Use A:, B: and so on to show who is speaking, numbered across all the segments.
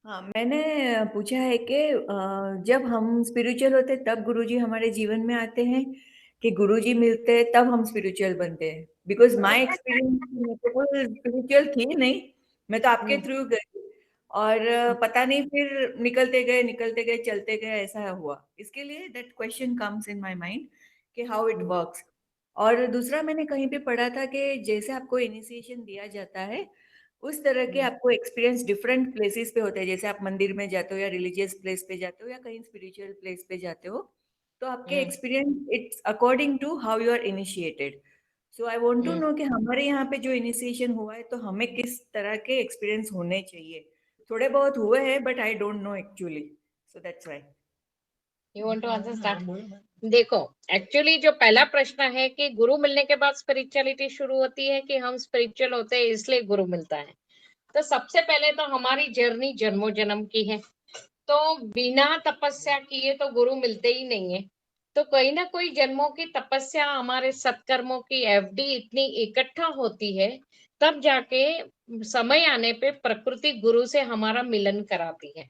A: हाँ, मैंने पूछा है कि जब हम स्पिरिचुअल होते हैं तब गुरुजी हमारे जीवन में आते हैं कि गुरुजी मिलते हैं तब हम स्पिरिचुअल बनते हैं। बिकॉज माय एक्सपीरियंस, मैं तो कोई स्पिरिचुअल थी नहीं, मैं तो आपके
B: हम्म।
A: थ्रू गई। और पता नहीं फिर निकलते गए चलते गए ऐसा हुआ। इसके लिए that question comes in my mind कि हाउ इट
B: हम्म।
A: वर्क्स। और दूसरा मैंने कहीं पे पढ़ा था कि जैसे आपको इनिशिएशन दिया जाता है उस तरह के
B: हम्म।
A: आपको एक्सपीरियंस डिफरेंट प्लेसेस पे होते हैं। जैसे आप मंदिर में जाते हो या रिलीजियस प्लेस पे जाते हो या कहीं स्पिरिचुअल प्लेस पे जाते हो, तो आपके
B: hmm.
A: Experience it's according to how you are initiated. So I want to
B: hmm.
A: Know कि हमारे यहाँ पे जो इनिशिएशन हुआ है तो हमें किस तरह के एक्सपीरियंस होने चाहिए। थोड़े बहुत हुए हैं but I don't know actually, so that's why.
B: You want to answer start. देखो, एक्चुअली जो पहला प्रश्न है कि गुरु मिलने के बाद स्पिरिचुअलिटी शुरू होती है कि हम स्पिरिचुअल होते हैं इसलिए गुरु मिलता है। तो सबसे पहले तो हमारी जर्नी जन्मों जन्म की है, तो बिना तपस्या किए तो गुरु मिलते ही नहीं है। तो कोई ना कोई जन्मों की तपस्या, हमारे सत्कर्मों की एफडी इतनी इकट्ठा होती है, तब जाके समय आने पे प्रकृति गुरु से हमारा मिलन कराती है।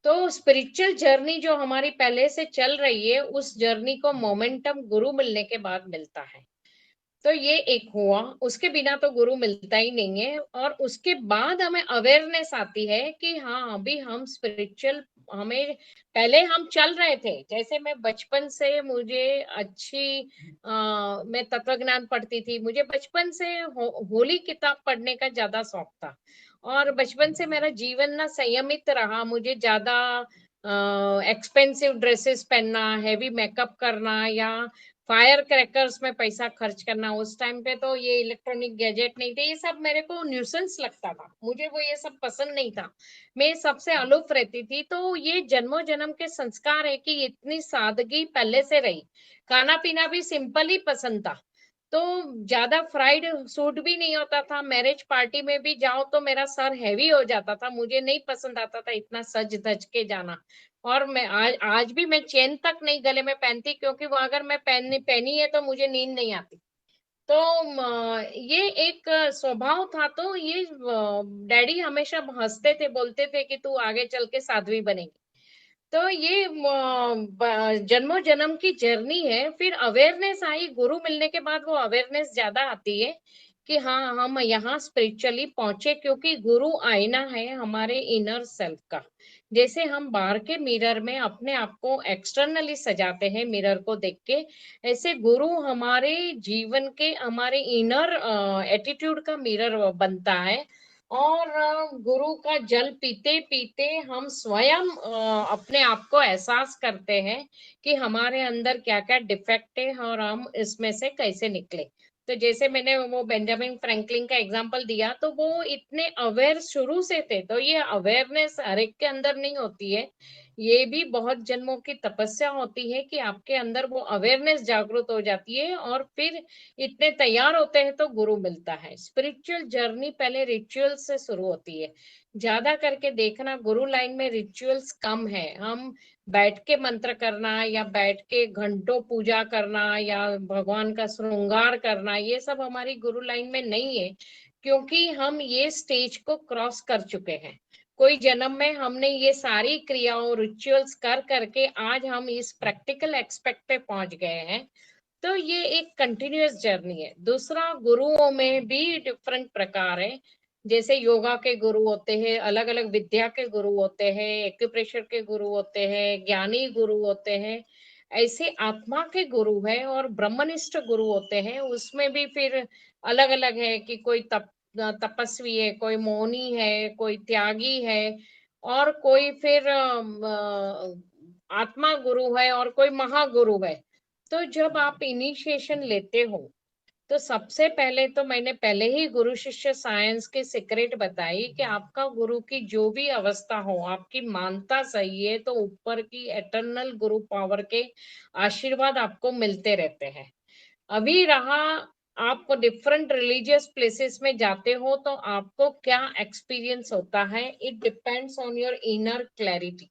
B: तो स्पिरिचुअल जर्नी जो हमारी पहले से चल रही है, उस जर्नी को मोमेंटम गुरु मिलने के बाद मिलता है। तो ये एक हुआ, उसके बिना तो गुरु मिलता ही नहीं है। और उसके बाद हमें अवेयरनेस आती है कि हाँ, अभी हम स्पिरिचुअल, हमें पहले हम चल रहे थे। जैसे मैं बचपन से, मुझे अच्छी मैं तत्व ज्ञान पढ़ती थी, मुझे बचपन से होली किताब पढ़ने का ज्यादा शौक था। और बचपन से मेरा जीवन ना संयमित रहा, मुझे ज्यादा एक्सपेंसिव ड्रेसेस पहनना, हैवी मेकअप करना या फायर क्रैकर्स में पैसा खर्च करना, उस टाइम पे तो ये इलेक्ट्रॉनिक गैजेट नहीं थे, ये सब मेरे को न्यूसेंस लगता था, मुझे वो ये सब पसंद नहीं था। मैं सबसे अलूफ रहती थी। तो ये जन्मों जन्म के संस्कार है कि इतनी सादगी पहले से रही। खाना पीना भी सिंपल ही पसंद था। तो ज्यादा फ्राइड सूट भी नहीं होता था, मैरिज पार्टी में भी जाओ तो मेरा सर हैवी हो जाता था, मुझे नहीं पसंद आता था इतना सज धज के जाना। और मैं आज भी मैं चेन तक नहीं गले में पहनती, क्योंकि वो अगर मैं पहनी पहनी है तो मुझे नींद नहीं आती। तो ये एक स्वभाव था। तो ये डैडी हमेशा हंसते थे, बोलते थे कि तू आगे चल के साध्वी बनेगी। तो ये जन्मों जन्म की जर्नी है। फिर अवेयरनेस आई गुरु मिलने के बाद, वो अवेयरनेस ज्यादा आती है कि हाँ, हम यहाँ स्पिरिचुअली पहुंचे, क्योंकि गुरु आईना है हमारे इनर सेल्फ का। जैसे हम बाहर के मिरर में अपने आप को एक्सटर्नली सजाते हैं मिरर को देख के, ऐसे गुरु हमारे जीवन के, हमारे इनर एटीट्यूड का मिरर बनता है। और गुरु का जल पीते पीते हम स्वयं अपने आप को एहसास करते हैं कि हमारे अंदर क्या क्या डिफेक्ट है और हम इसमें से कैसे निकले। तो जैसे मैंने वो बेंजामिन फ्रैंकलिन का एग्जांपल दिया, तो वो इतने अवेयर शुरू से थे। तो ये अवेयरनेस हर एक के अंदर नहीं होती है, ये भी बहुत जन्मों की तपस्या होती है कि आपके अंदर वो अवेयरनेस जागृत हो जाती है, और फिर इतने तैयार होते हैं तो गुरु मिलता है। स्पिरिचुअल जर्नी पहले रिचुअल से शुरू होती है। ज्यादा करके देखना, गुरु लाइन में रिचुअल्स कम है। हम बैठ के मंत्र करना या बैठ के घंटों पूजा करना या भगवान का श्रृंगार करना, ये सब हमारी गुरु लाइन में नहीं है, क्योंकि हम ये स्टेज को क्रॉस कर चुके हैं। कोई जन्म में हमने ये सारी क्रियाओं, रिचुअल्स कर करके आज हम इस प्रैक्टिकल एक्सपेक्ट पे पहुंच गए हैं। तो ये एक कंटिन्यूअस जर्नी है। दूसरा, गुरुओं में भी डिफरेंट प्रकार है। जैसे योगा के गुरु होते हैं, अलग अलग विद्या के गुरु होते हैं, एक्यूप्रेशर के गुरु होते हैं, ज्ञानी गुरु होते हैं। ऐसे आत्मा के गुरु है और ब्रह्मनिष्ठ गुरु होते हैं। उसमें भी फिर अलग अलग है कि कोई तपस्वी है, कोई मौनी है, कोई त्यागी है, और कोई फिर आत्मा गुरु है, और कोई महागुरु है। तो जब आप इनिशिएशन लेते हो, तो सबसे पहले तो मैंने पहले ही गुरु शिष्य साइंस की सीक्रेट बताई कि आपका गुरु की जो भी अवस्था हो, आपकी मानता सही है तो ऊपर की एटर्नल गुरु पावर के आशीर्वाद आपको मिलते रहते हैं। अभी रहा, आप डिफरेंट रिलीजियस प्लेसेस में जाते हो तो आपको क्या एक्सपीरियंस होता है, it depends on your inner clarity,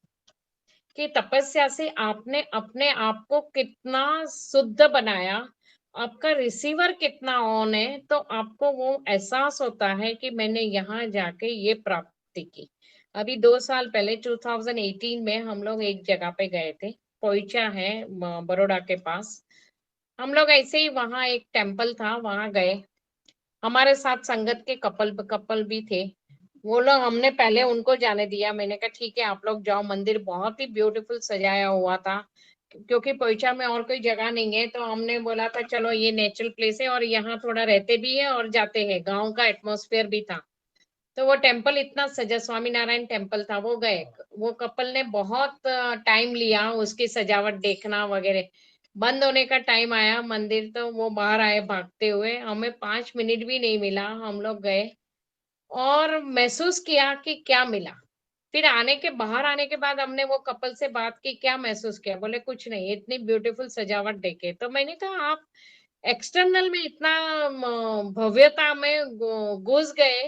B: कि तपस्या से आपने अपने आप को कितना शुद्ध बनाया, आपका रिसीवर कितना ऑन है, तो आपको वो एहसास होता है कि मैंने यहाँ जाके ये प्राप्ति मस्ती की। अभी 2 साल पहले 2018 में हम लोग एक जगह पे गए थे, पोइचा है बड़ौदा के पास। हम लोग ऐसे ही वहाँ एक टेम्पल था, वहाँ गए। हमारे साथ संगत के कपल कपल भी थे। वो लोग हमने पहले उनको जाने दिया। मैंने कहा ठीक है आप लोग जाओ, मंदिर बहुत ही ब्यूटीफुल सजाया हुआ था, क्योंकि पोइचा में और कोई जगह नहीं है। तो हमने बोला था चलो ये नेचुरल प्लेस है और यहाँ थोड़ा रहते भी है और जाते हैं, गांव का एटमॉस्फेयर भी था। तो वो टेम्पल इतना सजा, स्वामी नारायण टेम्पल था, वो गए। वो कपल ने बहुत टाइम लिया उसकी सजावट देखना वगैरह। बंद होने का टाइम आया मंदिर, तो वो बाहर आए भागते हुए, हमें 5 मिनट भी नहीं मिला। हम लोग गए और महसूस किया कि क्या मिला। फिर बाहर आने के बाद हमने वो कपल से बात की, क्या महसूस किया? बोले कुछ नहीं, इतनी ब्यूटीफुल सजावट देखे। तो मैंने कहा आप एक्सटर्नल में इतना भव्यता में घुस गए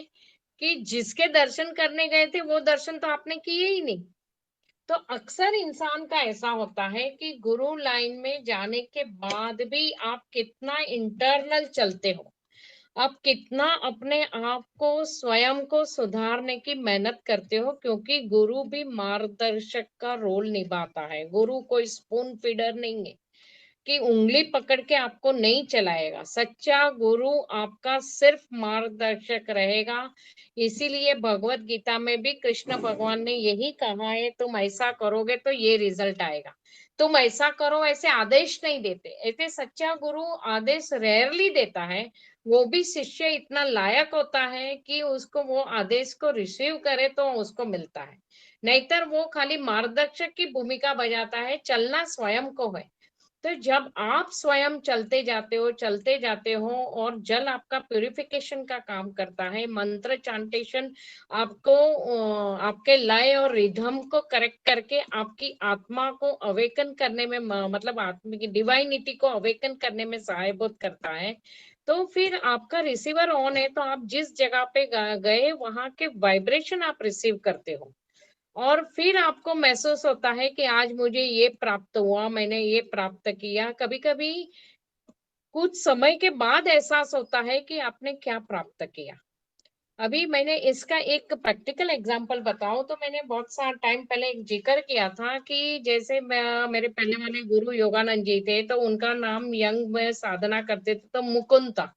B: कि जिसके दर्शन करने गए थे वो दर्शन तो आपने किए ही नहीं। तो अक्सर इंसान का ऐसा होता है कि गुरु लाइन में जाने के बाद भी आप कितना इंटरनल चलते हो, आप कितना अपने आप को स्वयं को सुधारने की मेहनत करते हो, क्योंकि गुरु भी मार्गदर्शक का रोल निभाता है। गुरु कोई स्पून फीडर नहीं है कि उंगली पकड़ के आपको नहीं चलाएगा। सच्चा गुरु आपका सिर्फ मार्गदर्शक रहेगा। इसीलिए भगवत गीता में भी कृष्ण भगवान ने यही कहा है, तुम ऐसा करोगे तो ये रिजल्ट आएगा। तुम ऐसा करो, ऐसे आदेश नहीं देते। ऐसे सच्चा गुरु आदेश रेयरली देता है। वो भी शिष्य इतना लायक होता है कि उसको वो आदेश को रिसीव करे तो उसको मिलता है। नहींतर वो खाली मार्गदर्शक की भूमिका बजाता है, चलना स्वयं को है। तो जब आप स्वयं चलते जाते हो और जल आपका प्यूरिफिकेशन का काम करता है, मंत्र चांटेशन आपको आपके लय और रिधम को करेक्ट करके आपकी आत्मा को अवेकन करने में, मतलब आत्मा की डिवाइनिटी को अवेकन करने में सहायभूत करता है। तो फिर आपका रिसीवर ऑन है, तो आप जिस जगह पे गए वहां के वाइब्रेशन आप रिसीव करते हो। और फिर आपको महसूस होता है कि आज मुझे ये प्राप्त हुआ, मैंने ये प्राप्त किया। कभी कभी कुछ समय के बाद एहसास होता है कि आपने क्या प्राप्त किया। अभी मैंने इसका एक प्रैक्टिकल एग्जांपल बताऊं तो मैंने बहुत सा टाइम पहले एक जिक्र किया था कि जैसे मेरे पहले वाले गुरु योगानंद जी थे, तो उनका नाम यंग में साधना करते थे तो मुकुंद था।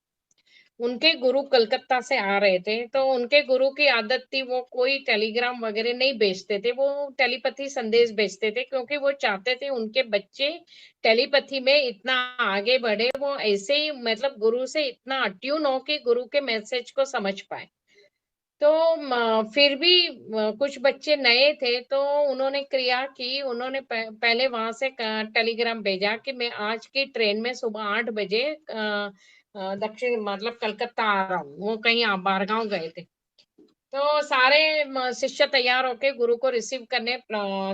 B: उनके गुरु कलकत्ता से आ रहे थे, तो उनके गुरु की आदत थी वो कोई टेलीग्राम वगैरह नहीं भेजते थे, वो टेलीपैथी संदेश भेजते थे, क्योंकि वो चाहते थे उनके बच्चे टेलीपैथी में इतना आगे बढ़े, वो ऐसे ही मतलब गुरु से इतना अट्यून हो कि गुरु के मैसेज को समझ पाए। तो फिर भी कुछ बच्चे नए थे, तो उन्होंने क्रिया की, उन्होंने पहले वहां से टेलीग्राम भेजा कि मैं आज की ट्रेन में सुबह 8 बजे दक्षिण मतलब कलकत्ता आ रहा हूँ। वो कहीं बारगांव गए थे। तो सारे शिष्य तैयार होके गुरु को रिसीव करने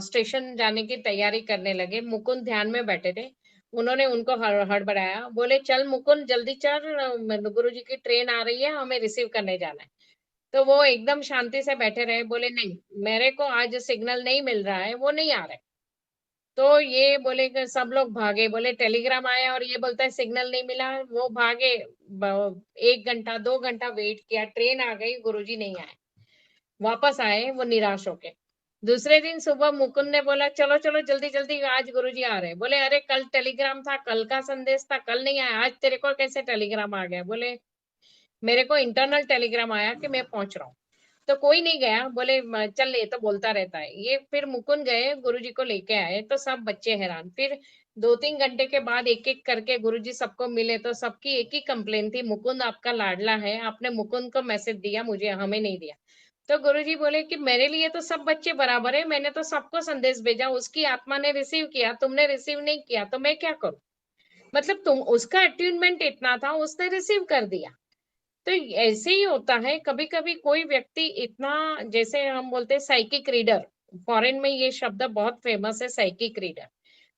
B: स्टेशन जाने की तैयारी करने लगे। मुकुंद ध्यान में बैठे थे। उन्होंने उनको हड़बड़ाया, बोले चल मुकुंद जल्दी चल, गुरु जी की ट्रेन आ रही है, हमें रिसीव करने जाना है। तो वो एकदम शांति से बैठे रहे, बोले नहीं, मेरे को आज सिग्नल नहीं मिल रहा है, वो नहीं आ रहे। तो ये बोले कि सब लोग भागे, बोले टेलीग्राम आया और ये बोलता है सिग्नल नहीं मिला। वो भागे, 1 घंटा 2 घंटा वेट किया, ट्रेन आ गई, गुरुजी नहीं आए। वापस आए वो निराश होके। दूसरे दिन सुबह मुकुंद ने बोला चलो चलो जल्दी जल्दी, आज गुरुजी आ रहे हैं। बोले अरे कल टेलीग्राम था, कल का संदेश था, कल नहीं आया, आज तेरे को कैसे टेलीग्राम आ गया? बोले मेरे को इंटरनल टेलीग्राम आया कि मैं पहुंच रहा हूँ। तो कोई नहीं गया। बोले चल, ये तो बोलता रहता है ये। फिर मुकुंद गए, गुरुजी को लेके आए, तो सब बच्चे हैरान। फिर 2-3 घंटे के बाद एक एक करके गुरुजी सबको मिले, तो सबकी एक ही कंप्लेन थी, मुकुंद आपका लाडला है, आपने मुकुंद को मैसेज दिया, मुझे हमें नहीं दिया। तो गुरुजी बोले कि मेरे लिए तो सब बच्चे बराबर है, मैंने तो सबको संदेश भेजा, उसकी आत्मा ने रिसीव किया, तुमने रिसीव नहीं किया, तो मैं क्या करूं? मतलब तुम, उसका अट्यूनमेंट इतना था, उसने रिसीव कर दिया। तो ऐसे ही होता है कभी कभी कोई व्यक्ति इतना, जैसे हम बोलते हैं साइकिक रीडर, फॉरेन में ये शब्द बहुत फेमस है, साइकिक रीडर।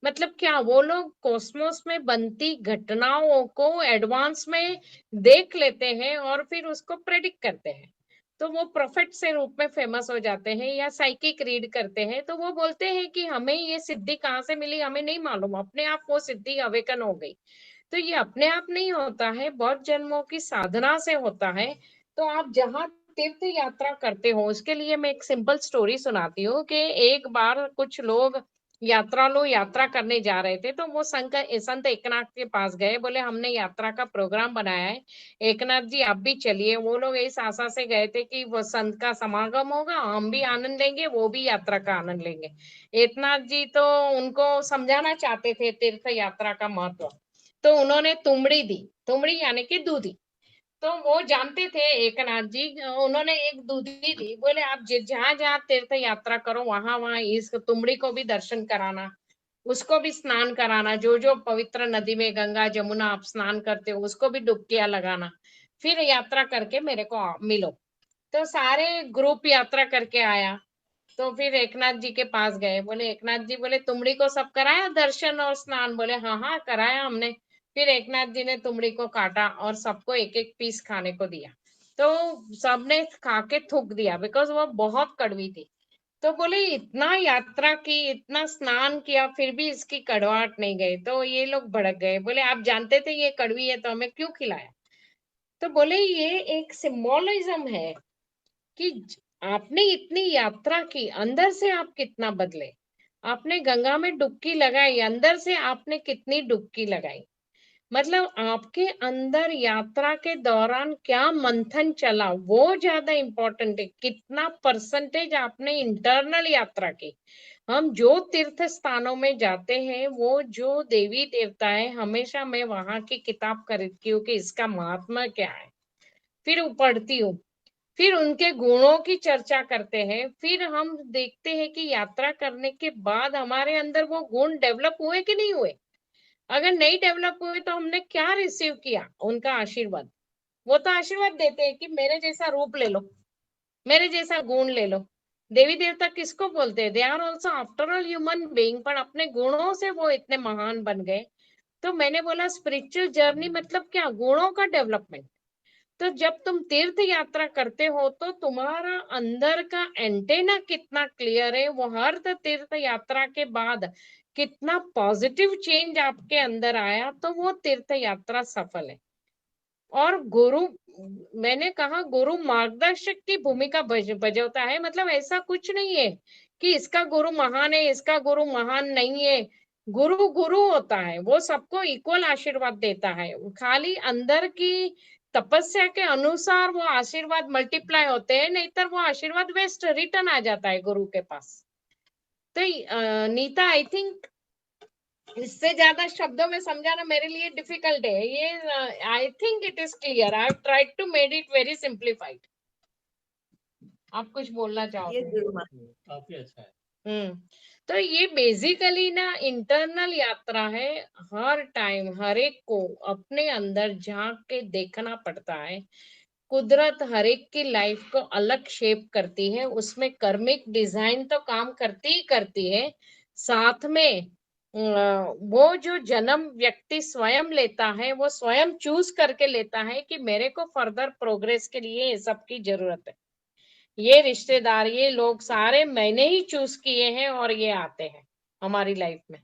B: मतलब क्या, वो लोग कॉस्मोस में बनती घटनाओं को एडवांस में देख लेते हैं और फिर उसको प्रेडिक्ट करते हैं। तो वो प्रोफेट से रूप में फेमस हो जाते हैं, या साइकिक रीड करते हैं। तो वो बोलते हैं कि हमें ये सिद्धि कहाँ से मिली हमें नहीं मालूम, अपने आप वो सिद्धि अवेकन हो गई। तो ये अपने आप नहीं होता है, बहुत जन्मों की साधना से होता है। तो आप जहां तीर्थ यात्रा करते हो, उसके लिए मैं एक सिंपल स्टोरी सुनाती हूँ कि एक बार कुछ लोग यात्रा करने जा रहे थे, तो वो संत एकनाथ के पास गए, बोले हमने यात्रा का प्रोग्राम बनाया है, एकनाथ जी आप भी चलिए। वो लोग इस आशा से गए थे कि वो संत का समागम होगा, हम भी आनंद लेंगे, वो भी यात्रा का आनंद लेंगे। एकनाथ जी तो उनको समझाना चाहते थे तीर्थ यात्रा का महत्व, तो उन्होंने तुमड़ी दी, तुमड़ी यानी कि दूधी। तो वो जानते थे एकनाथ जी, उन्होंने एक दूधी दी, बोले आप जहां जहां तीर्थ यात्रा करो वहां वहां इस तुमड़ी को भी दर्शन कराना, उसको भी स्नान कराना, जो जो पवित्र नदी में गंगा जमुना आप स्नान करते हो उसको भी डुबकियां लगाना, फिर यात्रा करके मेरे को मिलो। तो सारे ग्रुप यात्रा करके आया, तो फिर एकनाथ जी के पास गए, बोले एकनाथ जी, बोले तुमड़ी को सब कराया दर्शन और स्नान? बोले हाँ हाँ कराया हमने। फिर एकनाथ जी ने तुमड़ी को काटा और सबको एक एक पीस खाने को दिया, तो सबने खा के थूक दिया, बिकॉज वो बहुत कड़वी थी। तो बोले इतना यात्रा की, इतना स्नान किया, फिर भी इसकी कड़वाहट नहीं गई। तो ये लोग भड़क गए, बोले आप जानते थे ये कड़वी है तो हमें क्यों खिलाया? तो बोले ये एक सिंबोलिज्म है कि आपने इतनी यात्रा की, अंदर से आप कितना बदले। आपने गंगा में डुबकी लगाई, अंदर से आपने कितनी डुबकी लगाई, मतलब आपके अंदर यात्रा के दौरान क्या मंथन चला वो ज्यादा इंपॉर्टेंट है, कितना परसेंटेज आपने इंटरनल यात्रा की। हम जो तीर्थ स्थानों में जाते हैं, वो जो देवी देवता है, हमेशा मैं वहां की किताब खरीदती हूँ कि इसका महात्मा क्या है, फिर पढ़ती हूँ, फिर उनके गुणों की चर्चा करते हैं, फिर हम देखते हैं कि यात्रा करने के बाद हमारे अंदर वो गुण डेवलप हुए कि नहीं हुए। अगर नहीं डेवलप हुए तो हमने क्या रिसीव किया उनका आशीर्वाद? वो तो आशीर्वाद देते हैं कि मेरे जैसा रूप ले लो, मेरे जैसा गुण ले लो। देवी देवता किसको बोलते हैं? They are also after all human being, पर अपने गुणों से वो इतने महान बन गए। तो मैंने बोला स्पिरिचुअल जर्नी मतलब क्या? गुणों का डेवलपमेंट। तो जब तुम तीर्थ यात्रा करते हो तो तुम्हारा अंदर का एंटेना कितना क्लियर है, वो हर तीर्थ यात्रा के बाद कितना पॉजिटिव चेंज आपके अंदर आया, तो वो तीर्थ यात्रा सफल है। और गुरु, मैंने कहा गुरु मार्गदर्शक की भूमिका बजाता है, मतलब ऐसा कुछ नहीं है कि इसका गुरु महान है इसका गुरु महान नहीं है। गुरु गुरु होता है, वो सबको इक्वल आशीर्वाद देता है, खाली अंदर की तपस्या के अनुसार वो आशीर्वाद मल्टीप्लाई होते हैं, नहीं वो आशीर्वाद वेस्ट रिटर्न आ जाता है गुरु के पास। तो नीता, आई थिंक इससे ज्यादा शब्दों में समझाना मेरे लिए डिफिकल्ट है। ये I think it is clear, I have tried to made it very simplified. आप कुछ बोलना
A: ये
B: चाहोगे?
A: जरूर
C: काफी अच्छा है।
B: तो ये बेसिकली ना इंटरनल यात्रा है। हर टाइम हर एक को अपने अंदर झांक के देखना पड़ता है। कुदरत हर एक की लाइफ को अलग शेप करती है, उसमें कर्मिक डिजाइन तो काम करती ही करती है, साथ में वो जो जन्म व्यक्ति स्वयं लेता है, वो स्वयं चूज करके लेता है कि मेरे को फर्दर प्रोग्रेस के लिए ये सब की जरूरत है, ये रिश्तेदार ये लोग सारे मैंने ही चूज किए हैं और ये आते हैं हमारी लाइफ में।